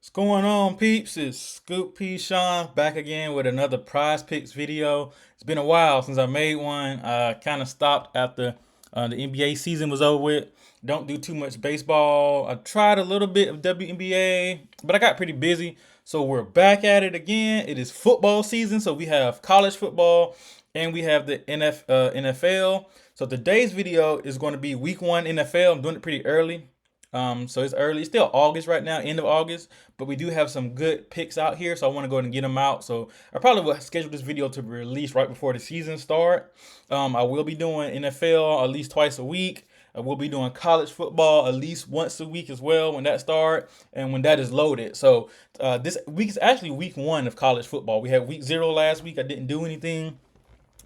What's going on, peeps? It's Scoop P Sean back again with another Prize Picks video. It's been a while since I made one. I kind of stopped after the NBA season was over with. Don't do too much baseball. I tried a little bit of WNBA, but I got pretty busy. So we're back at it again. It is football season, so we have college football and we have the NFL. So today's video is going to be week one NFL. I'm doing it pretty early. So it's early. It's still August right now, end of August, but we do have some good picks out here, so I want to go ahead and get them out. So I probably will schedule this video to be released right before the season start. I will be doing NFL at least twice a week. I will be doing college football at least once a week as well when that start and when that is loaded. So this week is actually week one of college football. We had week zero last week. I didn't do anything,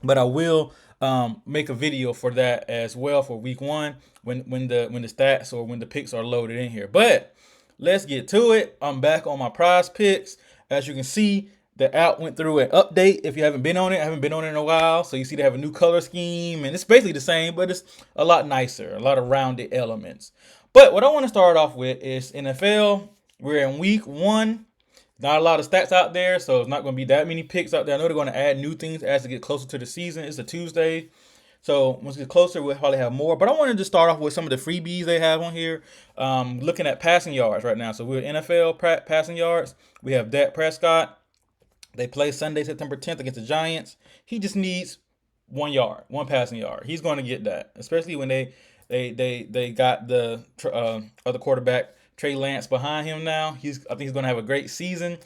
but I will make a video for that as well for week one when the stats or when the picks are loaded in here. But let's get to it. I'm back on my prize picks. As you can see, the app went through an update. If you haven't been on it, I haven't been on it in a while. So you see they have a new color scheme, and it's basically the same, but it's a lot nicer, a lot of rounded elements. But what I want to start off with is NFL. We're in week one. Not a lot of stats out there, so it's not going to be that many picks out there. I know they're going to add new things as they get closer to the season. It's a Tuesday, so once we get closer, we'll probably have more. But I wanted to start off with some of the freebies they have on here. Looking at passing yards right now. So we're NFL passing yards. We have Dak Prescott. They play Sunday, September 10th against the Giants. He just needs 1 yard, one passing yard. He's going to get that, especially when they got the other quarterback Trey Lance behind him now. I think he's going to have a great season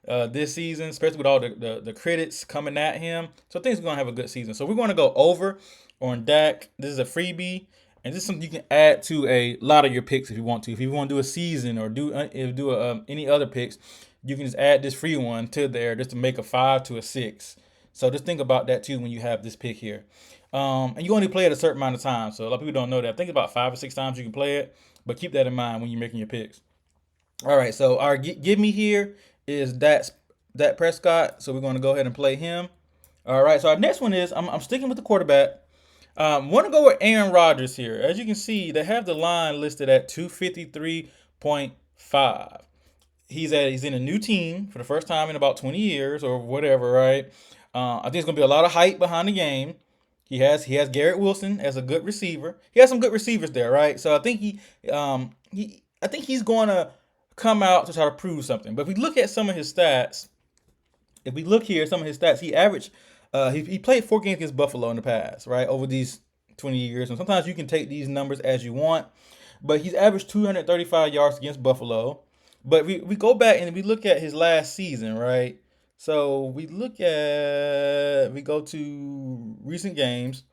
this season, especially with all the critics coming at him. So I think he's going to have a good season. So we're going to go over on Dak. This is a freebie, and this is something you can add to a lot of your picks if you want to. If you want to do a season or do any other picks, you can just add this free one to there just to make a 5 to a 6. So just think about that too when you have this pick here. And you only play it a certain amount of times. So a lot of people don't know that. I think about 5 or 6 times you can play it, but keep that in mind when you're making your picks. All right, so our give me here is Dak Prescott. So we're going to go ahead and play him. All right, so our next one is I'm sticking with the quarterback. Want to go with Aaron Rodgers here. As you can see, they have the line listed at 253.5. He's in a new team for the first time in about 20 years or whatever, right? I think it's gonna be a lot of hype behind the game. He has Garrett Wilson as a good receiver. He has some good receivers there, right? So I think I think he's going to come out to try to prove something. But if we look at some of his stats, he averaged he played 4 games against Buffalo in the past, right? Over these 20 years. And sometimes you can take these numbers as you want, but he's averaged 235 yards against Buffalo. But we go back and we look at his last season, right? So we go to recent games.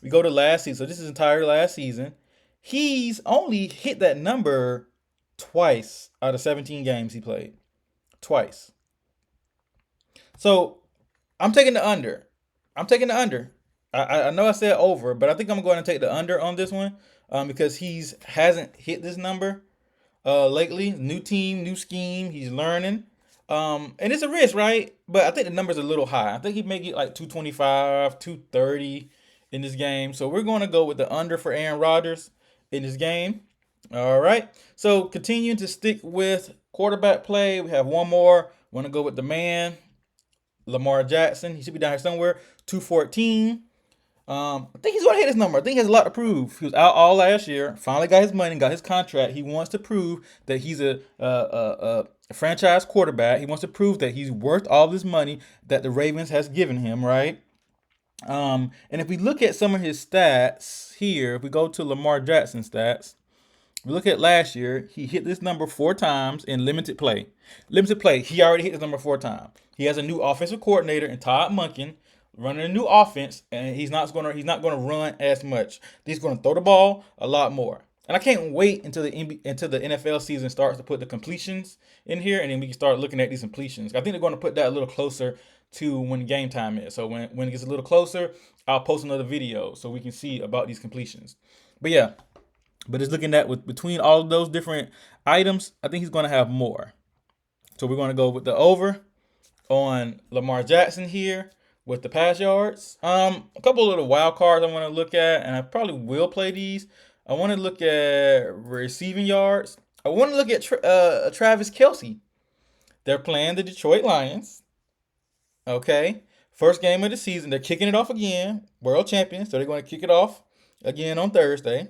We go to last season. So this is entire last season. He's only hit that number twice out of 17 games he played. Twice. So I'm taking the under. I'm taking the under. I know I said over, but I think I'm going to take the under on this one because he's hasn't hit this number lately. New team, new scheme. He's learning. And it's a risk, right? But I think the number's a little high. I think he may get like 225, 230 in this game. So we're going to go with the under for Aaron Rodgers in this game. All right. So continuing to stick with quarterback play, we have one more. Want to go with the man, Lamar Jackson. He should be down here somewhere. 214. I think he's going to hit his number. I think he has a lot to prove. He was out all last year. Finally got his money, got his contract. He wants to prove that he's a franchise quarterback. He wants to prove that he's worth all this money that the Ravens has given him, right? And if we look at some of his stats here, if we go to Lamar Jackson stats, we look at last year, he hit this number 4 times in limited play. Limited play, he already hit this number 4 times. He has a new offensive coordinator in Todd Monken running a new offense, and he's not going to run as much. He's going to throw the ball a lot more. And I can't wait until the NFL season starts to put the completions in here, and then we can start looking at these completions. I think they're going to put that a little closer to when game time is. So when it gets a little closer, I'll post another video so we can see about these completions. But yeah, but it's looking at between all of those different items, I think he's going to have more. So we're going to go with the over on Lamar Jackson here with the pass yards. A couple of little wild cards I want to look at, and I probably will play these. I want to look at receiving yards. I want to look at Travis Kelce. They're playing the Detroit Lions. Okay. First game of the season. They're kicking it off again. World champions. So they're going to kick it off again on Thursday.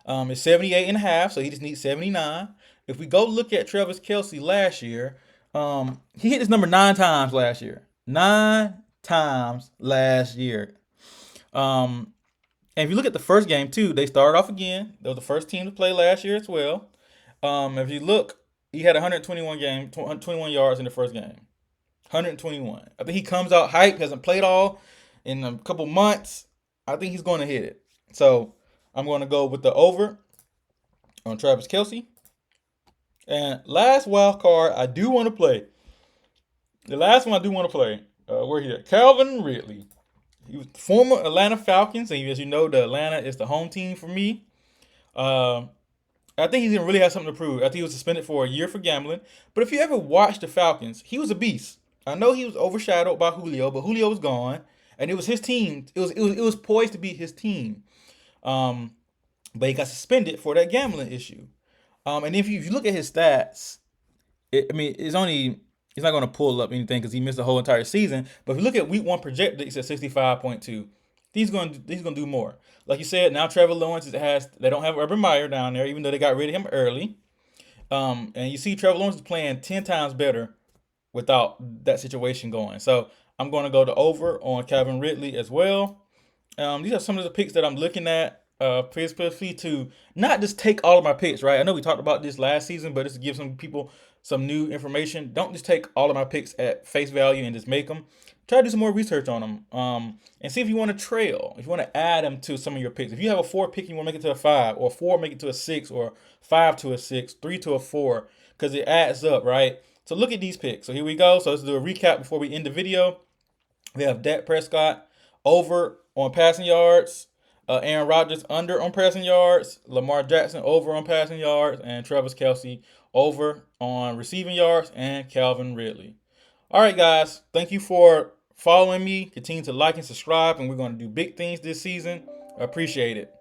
It's 78.5, so he just needs 79. If we go look at Travis Kelce last year, he hit this number 9 times last year. 9 times last year. And if you look at the first game too, they started off again. They were the first team to play last year as well. If you look, he had 121 yards in the first game. 121. I think he comes out hype, hasn't played all in a couple months. I think he's going to hit it. So I'm going to go with the over on Travis Kelce. And last wild card I do want to play. The last one I do want to play. We're here. Calvin Ridley. He was former Atlanta Falcons, and as you know, the Atlanta is the home team for me. I think he didn't really have something to prove. I think he was suspended for a year for gambling. But if you ever watched the Falcons, he was a beast. I know he was overshadowed by Julio, but Julio was gone, and it was his team. It was poised to be his team. But he got suspended for that gambling issue. And if you look at his stats, it's not going to pull up anything because he missed the whole entire season. But if you look at week 1 projected, it's at 65.2. He's going to do more. Like you said, now Trevor Lawrence they don't have Urban Meyer down there, even though they got rid of him early. And you see Trevor Lawrence is playing 10 times better without that situation going. So I'm going to go to over on Calvin Ridley as well. These are some of the picks that I'm looking at. Please feel free to not just take all of my picks, right? I know we talked about this last season, but just to give some people some new information. Don't just take all of my picks at face value and just make them. Try to do some more research on them, and see if you want to trail, if you want to add them to some of your picks. If you have a 4 pick, you want to make it to a 5, or 4 make it to a 6, or 5 to a 6, 3 to a 4, because it adds up, right? So look at these picks. So here we go. So let's do a recap before we end the video. We have Dak Prescott over on passing yards, Aaron Rodgers under on passing yards, Lamar Jackson over on passing yards, and Travis Kelce over on receiving yards, and Calvin Ridley. All right, guys. Thank you for following me. Continue to like and subscribe, and we're going to do big things this season. I appreciate it.